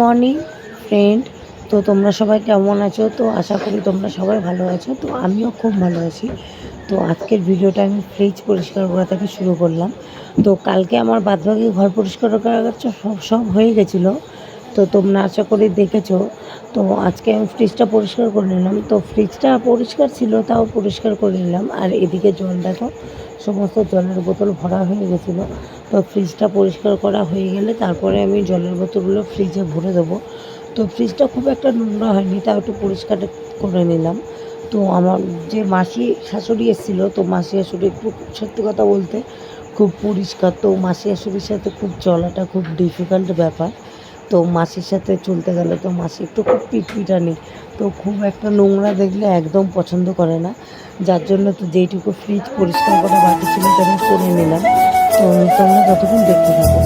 Morning friend. তো তোমরা সবাই কেমন আছো? তো আশা করি তোমরা সবাই ভালো আছো। তো আমিও খুব ভালো আছি। তো আজকের ভিডিওটা আমি ফ্রিজ পরিষ্কার করা থেকে শুরু করলাম। তো কালকে আমার বাদবাকি ঘর পরিষ্কার করা সব হয়ে গেছিলো। তো তোমরা আশা করি দেখেছো। তো আজকে আমি ফ্রিজটা পরিষ্কার করে নিলাম। তো ফ্রিজটা পরিষ্কার ছিল, তাও পরিষ্কার করে নিলাম। আর এদিকে জল দেখো, সমস্ত জলের বোতল ভরা হয়ে গেছিলো। তো ফ্রিজটা পরিষ্কার করা হয়ে গেলে তারপরে আমি জলের বোতলগুলো ফ্রিজে ভরে দেবো। তো ফ্রিজটা খুব একটা নোংরা হয়নি, তাও একটু পরিষ্কার করে নিলাম। তো আমার যে মাসি শাশুড়ি এসেছিলো, তো মাসি শাশুড়ি একটু সত্যি কথা বলতে খুব পরিষ্কার। তো মাসি শাশুড়ির সাথে খুব চলাটা খুব ডিফিকাল্ট ব্যাপার। তো মাসির সাথে চলতে গেলে তো মাসি একটু খুব পিটপিটানি, তো খুব একটা নোংরা দেখলে একদম পছন্দ করে না। যার জন্য তো যেইটুকু ফ্রিজ পরিষ্কার করা বাকি ছিল আমি করে নিলাম। তো তোমরা ততক্ষণ দেখতে থাকো।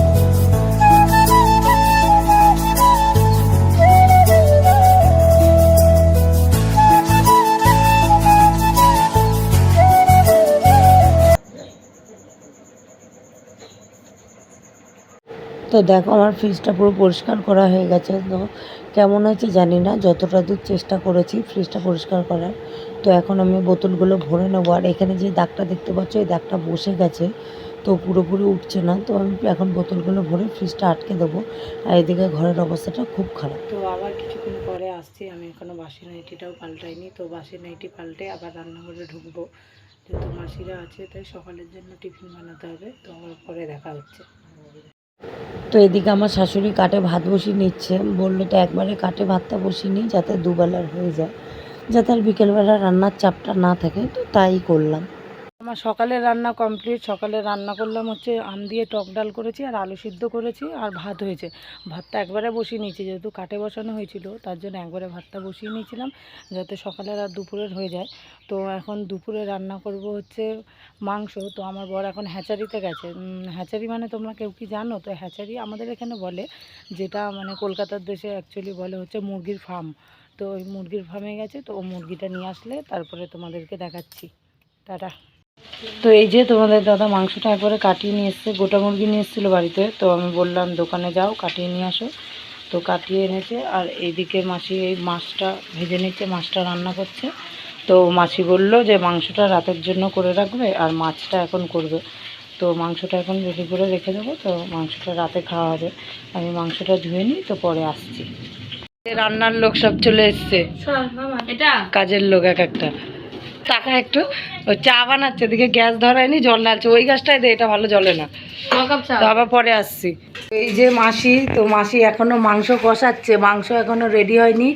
তো দেখো আমার ফ্রিজটা পুরো পরিষ্কার করা হয়ে গেছে। তো কেমন হয়েছে জানি না, যতটা দূর চেষ্টা করেছি ফ্রিজটা পরিষ্কার করার। তো এখন আমি বোতলগুলো ভরে নেবো। আর এখানে যে দাগটা দেখতে পাচ্ছ, এই দাগটা বসে গেছে, তো পুরোপুরি উঠছে না। তো আমি এখন বোতলগুলো ভরে ফ্রিজটা আটকে দেবো। আর এদিকে ঘরের অবস্থাটা খুব খারাপ। তো আবার কিছুক্ষণ পরে আসছি, আমি এখনও বাসি নাইটিটাও পাল্টাইনি। তো বাসি নাইটি পাল্টে আবার রান্নাঘরে ঢুকবো, যেহেতু মাসিরা আছে তাই সকালের জন্য টিফিন বানাতে হবে। তো আমার পরে দেখা হচ্ছে। তো এদিকে আমার শাশুড়ি কাঠে ভাত বসিয়ে নিচ্ছে। বললো তো একবারে কাঠে ভাতটা বসিয়ে নিই, যাতে দুবেলার হয়ে যায়, যাতে আর বিকেলবেলা রান্নার চাপটা না থাকে। তো তাই করলাম। আমার সকালে রান্না কমপ্লিট। সকালে রান্না করলাম হচ্ছে আম দিয়ে টক ডাল করেছি, আর আলু সিদ্ধ করেছি, আর ভাত হয়েছে। ভাতটা একবারে বসিয়ে নিয়েছি, যেহেতু কাঠে বসানো হয়েছিল তার জন্য একবারে ভাতটা বসিয়ে নিয়েছিলাম, যাতে সকালের আর দুপুরের হয়ে যায়। তো এখন দুপুরে রান্না করব হচ্ছে মাংস। তো আমার বর এখন হ্যাচারিতে গেছে। হ্যাচারি মানে তোমরা কেউ কি জানো? তো হ্যাচারি আমাদের এখানে বলে, যেটা মানে কলকাতার দেশে অ্যাকচুয়ালি বলে হচ্ছে মুরগির ফার্ম। তো ওই মুরগির ফার্মে গেছে, তো ও মুরগিটা নিয়ে আসলে তারপরে তোমাদেরকে দেখাচ্ছি। টাটা। তো এই যে তোমাদের দাদা মাংসটা একবারে কাটিয়ে নিয়ে এসছে। গোটা মুরগি নিয়ে এসেছিলো বাড়িতে। তো আমি বললাম দোকানে যাও কাটিয়ে নিয়ে আসো। তো কাটিয়ে এনেছে। আর এইদিকে মাসি এই মাছটা ভেজে নিচ্ছে, মাছটা রান্না করছে। তো মাসি বললো যে মাংসটা রাতের জন্য করে রাখবে, আর মাছটা এখন করবে। তো মাংসটা এখন রেডি করে রেখে দেবো। তো মাংসটা রাতে খাওয়া হবে। আমি মাংসটা ধুয়ে নিই, তো পরে আসছি। রান্নার লোক সব চলে এসছে, এটা কাজের লোক এক একটা। টাকা একটু ওই চা বানাচ্ছে, এদিকে গ্যাস ধরায়নি, জল ঢালছে। ওই গ্যাসটাই দে, এটা ভালো জ্বলে না। তো আবার পরে আসছি। এই যে মাসি, তো মাসি এখনো মাংস কষাচ্ছে, মাংস এখনো রেডি হয়নি।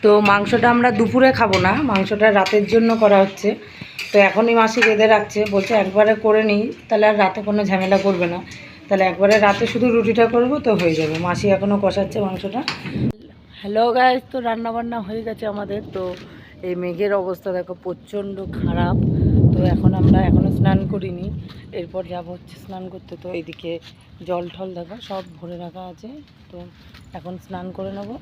তো মাংসটা আমরা দুপুরে খাবো না, মাংসটা রাতের জন্য করা হচ্ছে। তো এখনই মাসি বেঁধে রাখছে, বলছে একবারে করে নিই, তাহলে আর রাতে কোনো ঝামেলা করবে না। তাহলে একবারে রাতে শুধু রুটিটা করবো, তো হয়ে যাবে। মাসি এখনও কষাচ্ছে মাংসটা। হ্যালো গাইস, তো রান্নাবান্না হয়ে গেছে আমাদের। তো এই মেঘের অবস্থা দেখো প্রচণ্ড খারাপ। তো এখন আমরা এখনও স্নান করিনি, এরপর যাব হচ্ছে স্নান করতে। তো এইদিকে জল ঠল দেখো সব ভরে রাখা আছে। তো এখন স্নান করে নেবো।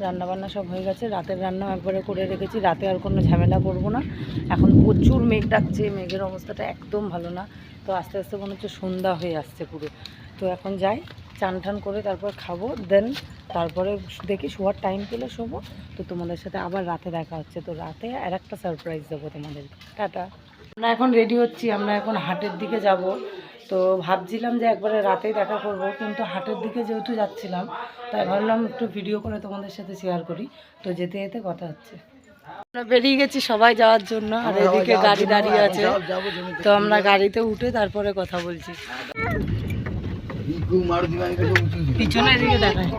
রান্নাবান্না সব হয়ে গেছে, রাতের রান্নাও একবারে করে রেখেছি। রাতে আর কোনো ঝামেলা করবো না। এখন প্রচুর মেঘ ডাকছে, মেঘের অবস্থাটা একদম ভালো না। তো আস্তে আস্তে মনে হচ্ছে সন্ধ্যা হয়ে আসছে পুরো। তো এখন যাই, চান টান করে তারপর খাবো, দেন তারপরে দেখি শোয়ার টাইম পেলে শোবো। তো তোমাদের সাথে আবার রাতে দেখা হচ্ছে। তো রাতে আর একটা সারপ্রাইজ দেবো তোমাদের। টাটা। আমরা এখন রেডি হচ্ছি, আমরা এখন হাটের দিকে যাব। তো ভাবছিলাম যে একবারে রাতেই দেখা করব, কিন্তু হাটের দিকে যেহেতু যাচ্ছিলাম, তাই ভাবলাম একটু ভিডিও করে তোমাদের সাথে শেয়ার করি। তো যেতে যেতে কথা হচ্ছে। আমরা বেরিয়ে গেছি সবাই যাওয়ার জন্য, আর এদিকে গাড়ি দাঁড়িয়ে আছে। তো আমরা গাড়িতে উঠে তারপরে কথা বলছি। পিছনে এদিকে দেখায়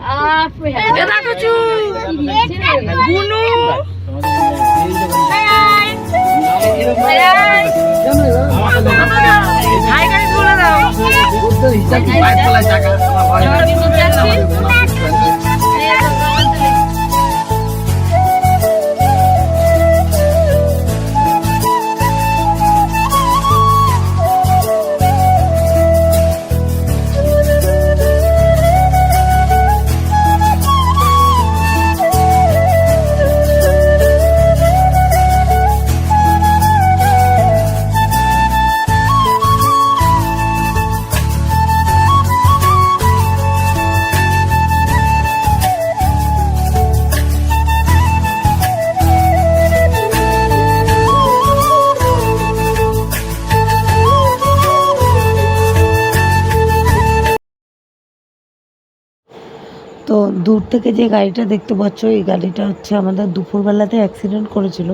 তো দূর থেকে যে গাড়িটা দেখতে পাচ্ছ এই গাড়িটা হচ্ছে আমাদের দুপুরবেলাতে অ্যাক্সিডেন্ট করেছিল।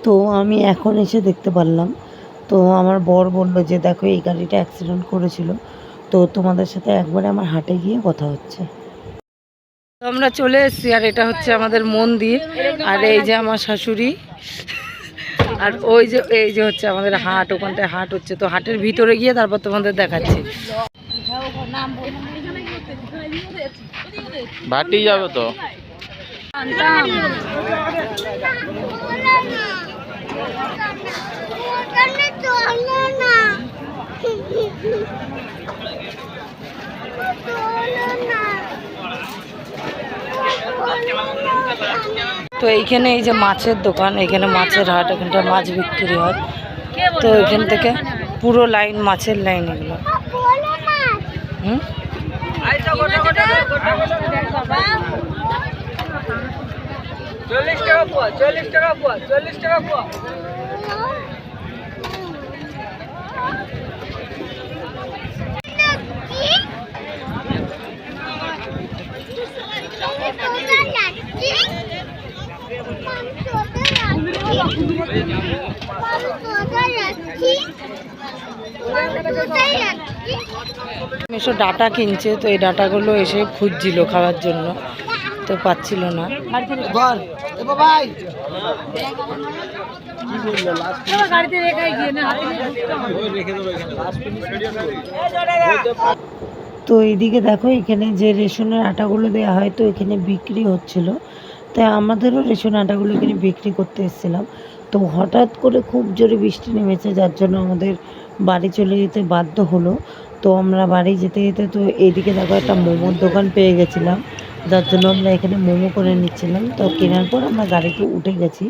তো আমি এখন এসে দেখতে পারলাম। তো আমার বর বলল যে দেখো এই গাড়িটা অ্যাক্সিডেন্ট করেছিল। তো তোমাদের সাথে একবারে আমার হাটে গিয়ে কথা হচ্ছে। তো আমরা চলে এসেছি আর এটা হচ্ছে আমাদের মন্দির আর এই যে আমার শাশুড়ি আর ওই যে এই যে হচ্ছে আমাদের হাট, ওখানটায় হাট হচ্ছে। তো হাটের ভিতরে গিয়ে তারপর তোমাদের দেখাচ্ছি। ভাটি যাবে তো তো এইখানে এই যে মাছের দোকান, এখানে মাছের হাট, এখানটা মাছ বিক্রি হয়। তো এখান থেকে পুরো লাইন মাছের লাইন এগুলো। হুম, 40 টাকা পোয়া, 40 টাকা পোয়া, 40 টাকা পোয়া। এসব ডাটা কিনছে, তো এই ডাটাগুলো এসে খুঁজছিল খাওয়ার জন্য, তো পাচ্ছিল না। তো এইদিকে দেখো এখানে যে রেশনের আটাগুলো দেওয়া হয় তো এখানে বিক্রি হচ্ছিল। তাই আমাদেরও রেশন আটাগুলো এখানে বিক্রি করতে এসেছিলাম। তো হঠাৎ করে খুব জোরে বৃষ্টি নেমেছে, যার জন্য আমাদের বাড়ি চলে যেতে বাধ্য হলো। তো আমরা বাড়ি যেতে যেতে তো এইদিকে দেখো একটা মোমোর দোকান পেয়ে গেছিলাম, যার জন্য আমরা এখানে মোমো করে নিচ্ছিলাম। তো কেনার পর আমরা গাড়িতে উঠে গেছি।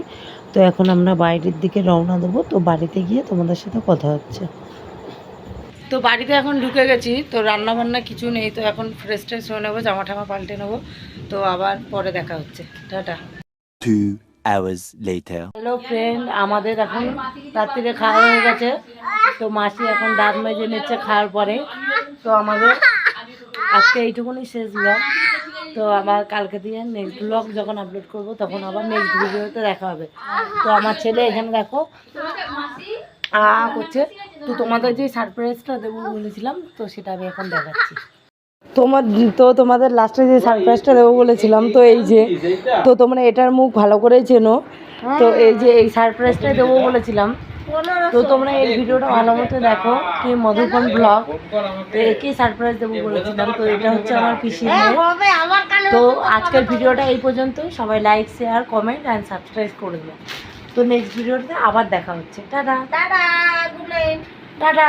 তো এখন আমরা বাইরের দিকে রওনা দেবো। তো বাড়িতে গিয়ে তোমাদের সাথে কথা হচ্ছে। তো বাড়িতে এখন ঢুকে গেছি। তো রান্না বান্না কিছু নেই, তো এখন ফ্রেশ ট্রেশ হয়ে নেবো, জামা ঠামা পাল্টে নেবো। তো আবার পরে দেখা হচ্ছে, tata. 2 hours later. Hello friend, আমাদের এখন রাত্রিরে খাওয়া হয়ে গেছে। তো মাসি এখন দাঁত মেজে নিচ্ছে খাওয়ার পরে। তো আমাদের আজকে এইটুকুনি শেষ ব্লগ। তো আবার কালকে দিয়ে নেক্সট ব্লগ যখন আপলোড করব তখন আবার নেক্সট ভিডিওতে দেখা হবে। তো আমার ছেলে এখানে দেখো করছে। তো তোমাদের যে সারপ্রাইজটা দেবো বলেছিলাম তো সেটা আমি এখন দেখাচ্ছি। তোমাদের লাস্টে যে সারপ্রাইজটা দেবো বলেছিলাম তো এই যে, তো তোমরা এটার মুখ ভালো করেই চেনো। তো এই যে এই সারপ্রাইজটাই দেবো বলেছিলাম। তো তোমরা এই ভিডিওটা ভালো মতো দেখো, কি মধুপন ব্লগ। তো একেই সারপ্রাইজ দেবো বলেছিলাম। তো এটা হচ্ছে আমার পিসির মেয়ে। তো আজকের ভিডিওটা এই পর্যন্ত। সবাই like, share, comment and subscribe করে দেবে। তো নেক্সট ভিডিওতে আবার দেখা হচ্ছে। Tata tata.